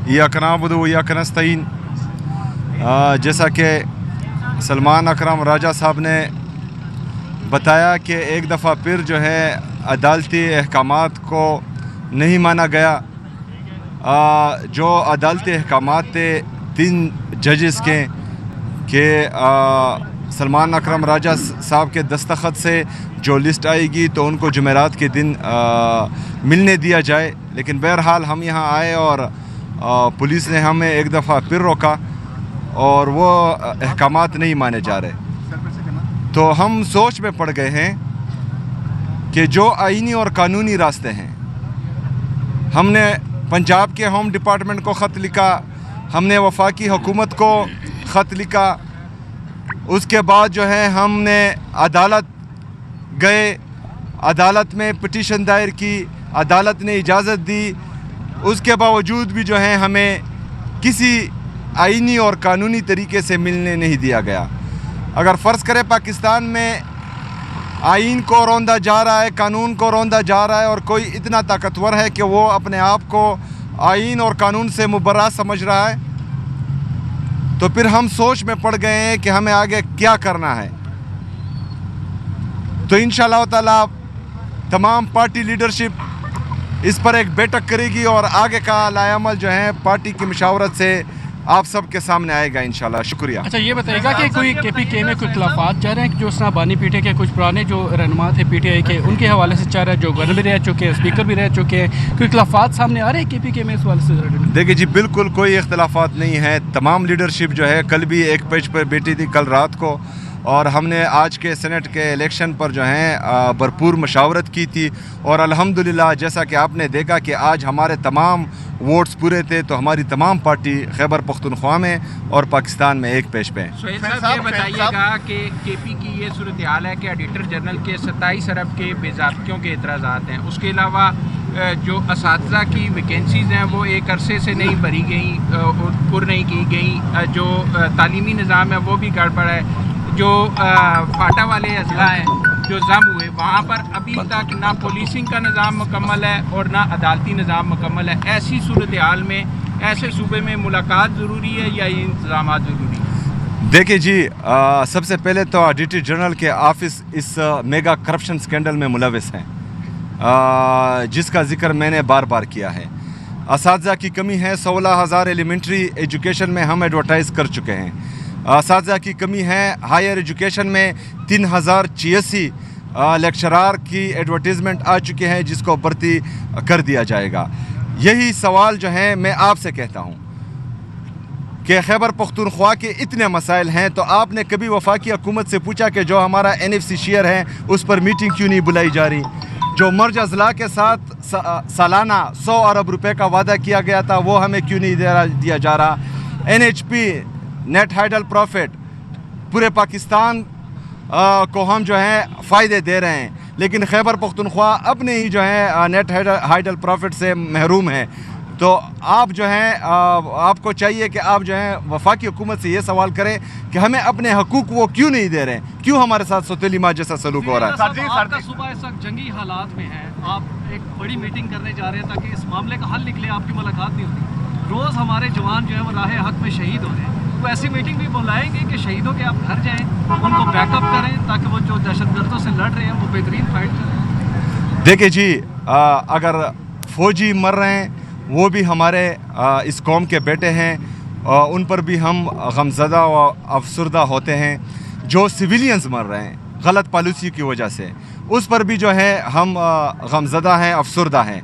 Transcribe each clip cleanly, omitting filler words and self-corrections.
इय्याक नअबुदु व इय्याक नस्तईन। जैसा कि सलमान अकरम राजा साहब ने बताया कि एक दफ़ा फिर जो है अदालती अहकामात को नहीं माना गया। जो अदालती अहकामात थे 3 जजेस के सलमान अकरम राजा साहब के दस्तखत से जो लिस्ट आएगी तो उनको जुमेरात के दिन मिलने दिया जाए। लेकिन बहरहाल हम यहाँ आए और पुलिस ने हमें एक दफ़ा फिर रोका और वो अहकामात नहीं माने जा रहे। तो हम सोच में पड़ गए हैं कि जो आईनी और कानूनी रास्ते हैं, हमने पंजाब के होम डिपार्टमेंट को ख़त लिखा, हमने वफाकी हुकूमत को ख़त लिखा, उसके बाद जो है हमने अदालत गए, अदालत में पिटीशन दायर की, अदालत ने इजाज़त दी। उसके बावजूद भी जो है हमें किसी आईनी और कानूनी तरीके से मिलने नहीं दिया गया। अगर फ़र्ज़ करें पाकिस्तान में आइन को रौंदा जा रहा है, कानून को रौंदा जा रहा है और कोई इतना ताकतवर है कि वो अपने आप को आइन और कानून से मुबर्रा समझ रहा है, तो फिर हम सोच में पड़ गए हैं कि हमें आगे क्या करना है। तो इंशाअल्लाह ताला तमाम पार्टी लीडरशिप इस पर एक बैठक करेगी और आगे का लायामल जो है पार्टी की मशावरत से आप सब के सामने आएगा इंशाल्लाह। शुक्रिया। अच्छा, ये बताइएगा कि कोई KPK में कोई खिलाफात जा रहे हैं, जो उसना बानी पीटे के कुछ पुराने जो रहनुमा थे PTI के, उनके हवाले से चाह रहा है, जो गवर्नर भी रह चुके हैं, स्पीकर भी रह चुके हैं, कोई खिलाफात सामने आ रहे हैं KPK में इस हवाले से? देखिए जी, बिल्कुल कोई इख्तलाफात नहीं है। तमाम लीडरशिप जो है कल भी एक पेज पर बैठी थी, कल रात को, और हमने आज के सेनेट के इलेक्शन पर जो है भरपूर मशावरत की थी। और अल्हम्दुलिल्लाह जैसा कि आपने देखा कि आज हमारे तमाम वोट्स पूरे थे, तो हमारी तमाम पार्टी खैबर पख्तूनख्वा में और पाकिस्तान में एक पेज पे हैं। सोहेल साहब, ये बताइएगा कि KP की ये सूरत हाल है कि ऑडिटर जनरल के 27 अरब के बेज़ाब्तियों के एतराज़ात हैं। उसके अलावा जो असातिज़ा की वैकेंसीज़ हैं वो एक अरसे से नहीं भरी गई और पुर नहीं की गई। जो तालीमी निज़ाम है वो भी गड़बड़ है। जो फाटा वाले अजला हैं जो जम हुए, वहाँ पर अभी तक ना पुलिसिंग का निज़ाम मुकम्मल है और ना अदालती निज़ाम मुकम्मल है। ऐसी सूरत हाल में ऐसे सूबे में मुलाकात ज़रूरी है या ये इंतज़ाम ज़रूरी है? देखिए जी, सबसे पहले तो ऑडिटर जनरल के ऑफिस इस मेगा करप्शन स्कैंडल में मुलविस हैं, जिसका जिक्र मैंने बार बार किया है। असातिज़ा की कमी है, 16,000 एलिमेंट्री एजुकेशन में हम एडवर्टाइज़ कर चुके हैं। असातिज़ा की कमी है, हायर एजुकेशन में 3086 लेक्चरार की एडवर्टीज़मेंट आ चुके हैं, जिसको भर्ती कर दिया जाएगा। यही सवाल जो है मैं आपसे कहता हूँ कि खैबर पख्तूनख्वा के इतने मसाइल हैं, तो आपने कभी वफाकी हुकूमत से पूछा कि जो हमारा NFC शेयर है उस पर मीटिंग क्यों नहीं बुलाई जा रही? जो मर्ज अजला के साथ सालाना 100 अरब रुपए का वादा किया गया था वो हमें क्यों नहीं दिया जा रहा? NHP नेट हाइडल प्रॉफिट पूरे पाकिस्तान को हम जो है फ़ायदे दे रहे हैं, लेकिन खैबर पख्तूनख्वा अपने ही जो है नेट हाइडल प्रॉफिट से महरूम है। तो आप जो है आपको चाहिए कि आप जो है वफाकी हुकूमत से ये सवाल करें कि हमें अपने हकूक़ वो क्यों नहीं दे रहे हैं, क्यों हमारे साथ सौतेली माँ जैसा सलूक हो रहा है। आपका सुबह इस वक्त जंगी हालात में है, आप एक बड़ी मीटिंग करने जा रहे हैं ताकि इस मामले का हल निकले, आपकी मुलाकात नहीं होती। रोज़ हमारे जवान जो है वो राह हक में शहीद हो रहे हैं, तो ऐसी मीटिंग भी बुलाएंगे कि शहीदों के आप घर जाएं, उनको बैकअप करें ताकि वो जो दहशतगर्दों से लड़ रहे हैं वो बेहतरीन फाइट करें। देखिए जी, अगर फ़ौजी मर रहे हैं वो भी हमारे इस कौम के बेटे हैं, उन पर भी हम गमज़दा व अफसरदा होते हैं। जो सिविलियंस मर रहे हैं गलत पॉलिसी की वजह से, उस पर भी जो है हम गमज़दा हैं, अफसरदा हैं।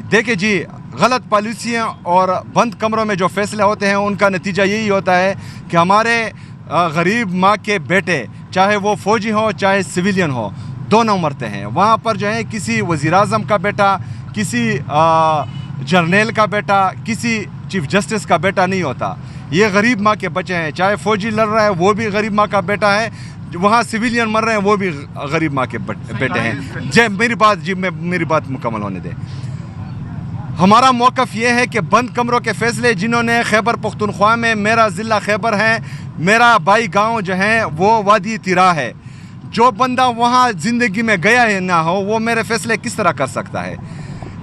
देखिए जी, गलत पॉलिसियाँ और बंद कमरों में जो फ़ैसले होते हैं उनका नतीजा यही होता है कि हमारे गरीब माँ के बेटे, चाहे वो फ़ौजी हो चाहे सिविलियन हो, दोनों मरते हैं। वहाँ पर जो है किसी वज़ीर-ए-आज़म का बेटा, किसी जर्नल का बेटा, किसी चीफ जस्टिस का बेटा नहीं होता। ये गरीब माँ के बच्चे हैं। चाहे फ़ौजी लड़ रहा है वो भी गरीब माँ का बेटा है, वहाँ सिविलियन मर रहे हैं वो भी गरीब माँ के बेटे हैं। मेरी बात मुकम्मल होने दें। हमारा मौक़िफ़ ये है कि बंद कमरों के फ़ैसले जिन्होंने खैबर पख्तूनख्वा में, मेरा ज़िला खैबर है, मेरा बाई गांव जो है वो वादी तिरा है, जो बंदा वहाँ ज़िंदगी में गया है ना हो वो मेरे फ़ैसले किस तरह कर सकता है?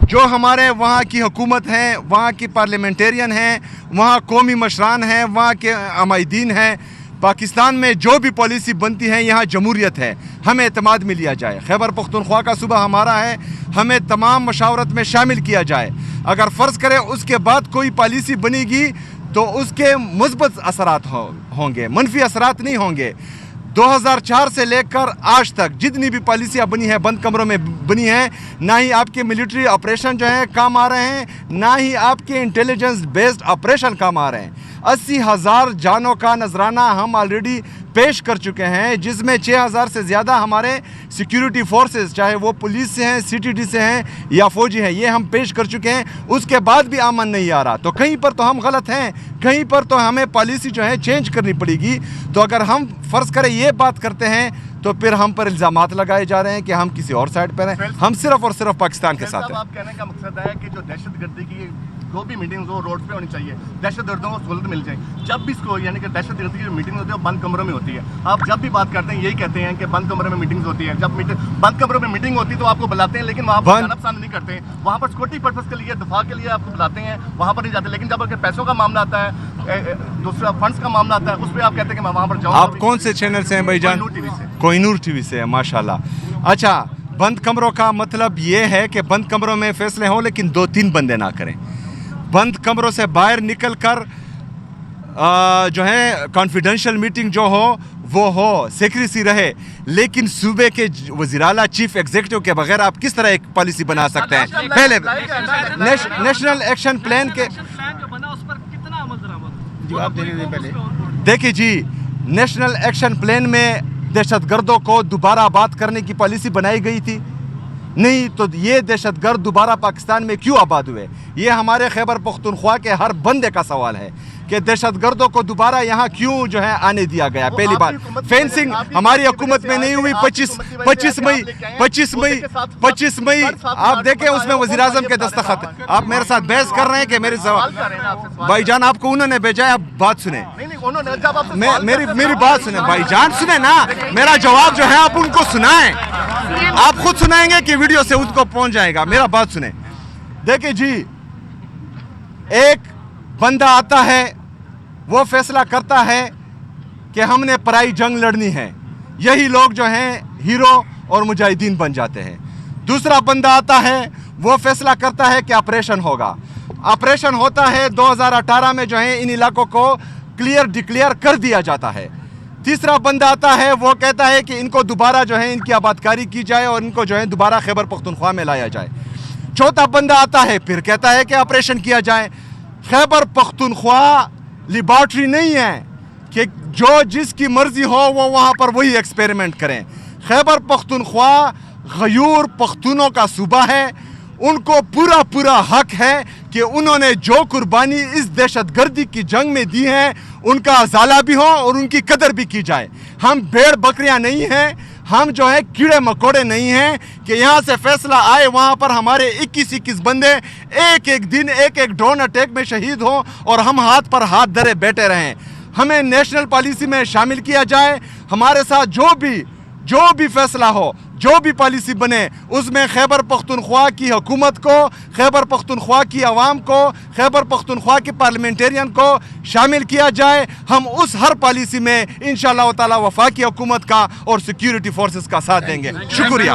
جو ہمارے وہاں کی حکومت ہیں، وہاں کی پارلیمنٹیرین ہیں، وہاں قومی مشران ہیں، وہاں کے عمائدین ہیں، پاکستان میں جو بھی پالیسی بنتی ہے یہاں جمہوریت ہے، ہمیں اعتماد میں لیا جائے. خیبر پختونخوا کا صوبہ ہمارا ہے، ہمیں تمام مشاورت میں شامل کیا جائے. اگر فرض کریں اس کے بعد کوئی پالیسی بنے گی تو اس کے مثبت اثرات ہوں گے، منفی اثرات نہیں ہوں گے. 2004 سے لے کر آج تک جتنی بھی پالیسیاں بنی ہیں بند کمروں میں بنی ہیں، نہ ہی آپ کے ملٹری آپریشن جو ہیں کام آ رہے ہیں، نہ ہی آپ کے انٹیلیجنس بیسڈ آپریشن کام آ رہے ہیں. 80,000 جانوں کا نذرانہ ہم آلریڈی پیش کر چکے ہیں، جس میں 6,000 سے زیادہ ہمارے سیکیورٹی فورسز، چاہے وہ پولیس سے ہیں، سی ٹی ڈی سے ہیں یا فوجی ہیں، یہ ہم پیش کر چکے ہیں. اس کے بعد بھی امن نہیں آ رہا، تو کہیں پر تو ہم غلط ہیں، کہیں پر تو ہمیں پالیسی جو ہے چینج کرنی پڑے گی. تو اگر ہم فرض کریں یہ بات کرتے ہیں تو پھر ہم پر الزامات لگائے جا رہے ہیں کہ ہم کسی اور سائڈ پر ہیں. ہم صرف اور صرف پاکستان کے ساتھ ہیں. آپ کہنے کا مقصد ہے کہ جو دہشت گردی کی جو بھی میٹنگز ہو روڈ پہ ہونی چاہیے، دہشت گردوں کو سہولت مل جائے. جب بھی اس کو یعنی کہ دہشت گردی کی جو میٹنگ ہوتی ہے وہ بند کمروں میں ہوتی ہے. آپ جب بھی بات کرتے ہیں یہی کہتے ہیں کہ بند کمروں میں میٹنگز ہوتی ہے. جب بند کمروں میں میٹنگ ہوتی ہے تو آپ کو بلاتے ہیں، لیکن وہاں پر جانب پسند نہیں کرتے ہیں. وہاں پر سیکورٹی پرپز کے لیے، دفاع کے لیے آپ کو بلاتے ہیں، وہاں پر نہیں جاتے. لیکن جب اگر پیسوں کا معاملہ آتا ہے، دوسرا فنڈز کا معاملہ آتا ہے، اس پہ آپ کہتے ہیں کہ میں وہاں پر جاؤں. آپ کون سے چینل سے ہیں بھائی جان؟ کوئی نور ٹی وی سے ہے، ماشاءاللہ. اچھا، بند کمروں کا مطلب یہ ہے کہ بند کمروں میں فیصلے ہوں لیکن 2-3 بندے نہ کریں. بند کمروں سے باہر نکل کر جو ہے کانفیڈینشیل میٹنگ جو ہو وہ ہو، سیکریسی رہے، لیکن صوبے کے وزیر اعلیٰ چیف ایگزیکٹو کے بغیر آپ کس طرح ایک پالیسی بنا سکتے ہیں؟ پہلے نیشنل ایکشن پلان کے جو بنا اس پر کتنا عمل درآمد؟ جواب دینے دیں پہلے. دیکھیں جی، نیشنل ایکشن پلان میں دہشت گردوں کو دوبارہ آباد کرنے کی پالیسی بنائی گئی تھی؟ نہیں. تو یہ دہشت گرد دوبارہ پاکستان میں کیوں آباد ہوئے؟ یہ ہمارے خیبر پختونخوا کے ہر بندے کا سوال ہے کہ دہشت گردوں کو دوبارہ یہاں کیوں جو ہے آنے دیا گیا. پہلی بات فینسنگ ہماری حکومت میں نہیں ہوئی. 25 مئی آپ دیکھیں اس میں وزیر اعظم کے دستخط. آپ میرے ساتھ بحث کر رہے ہیں کہ میرے سوال بھائی جان آپ کو انہوں نے بھیجا ہے، آپ بات سنیں، میری بات سنیں بھائی جان، سنیں نا میرا جواب جو ہے آپ ان کو سنائیں. آپ خود سنائیں گے کہ ویڈیو سے ان کو پہنچ جائے گا. میرا بات سنیں. دیکھیں جی، ایک بندہ آتا ہے، وہ فیصلہ کرتا ہے کہ ہم نے پرائی جنگ لڑنی ہے، یہی لوگ جو ہیں ہیرو اور مجاہدین بن جاتے ہیں. دوسرا بندہ آتا ہے، وہ فیصلہ کرتا ہے کہ آپریشن ہوگا. آپریشن ہوتا ہے 2018 میں جو ہے ان علاقوں کو ڈکلیئر کر دیا جاتا ہے. تیسرا بندہ آتا ہے، وہ کہتا ہے کہ ان کو دوبارہ جو ہے ان کی آبادکاری کی جائے اور ان کو جو ہے دوبارہ خیبر پختونخوا میں لایا جائے. چوتھا بندہ آتا ہے، پھر کہتا ہے کہ آپریشن کیا جائے. خیبر پختونخوا لیبارٹری نہیں ہے کہ جو جس کی مرضی ہو وہ وہاں پر وہی ایکسپیریمنٹ کریں. خیبر پختونخوا غیور پختونوں کا صوبہ ہے. ان کو پورا حق ہے کہ انہوں نے جو قربانی اس دہشت گردی کی جنگ میں دی ہے ان کا ازالہ بھی ہو اور ان کی قدر بھی کی جائے. ہم بھیڑ بکریاں نہیں ہیں، ہم جو ہے کیڑے مکوڑے نہیں ہیں کہ یہاں سے فیصلہ آئے وہاں پر ہمارے 21 بندے ایک دن ایک ڈرون اٹیک میں شہید ہوں اور ہم ہاتھ پر ہاتھ دھرے بیٹھے رہیں. ہمیں نیشنل پالیسی میں شامل کیا جائے. ہمارے ساتھ جو بھی فیصلہ ہو، جو بھی پالیسی بنے، اس میں خیبر پختونخوا کی حکومت کو، خیبر پختونخوا کی عوام کو، خیبر پختونخوا کی پارلیمنٹیرین کو شامل کیا جائے. ہم اس ہر پالیسی میں انشاءاللہ تعالی وفاقی حکومت کا اور سیکیورٹی فورسز کا ساتھ دیں گے. شکریہ.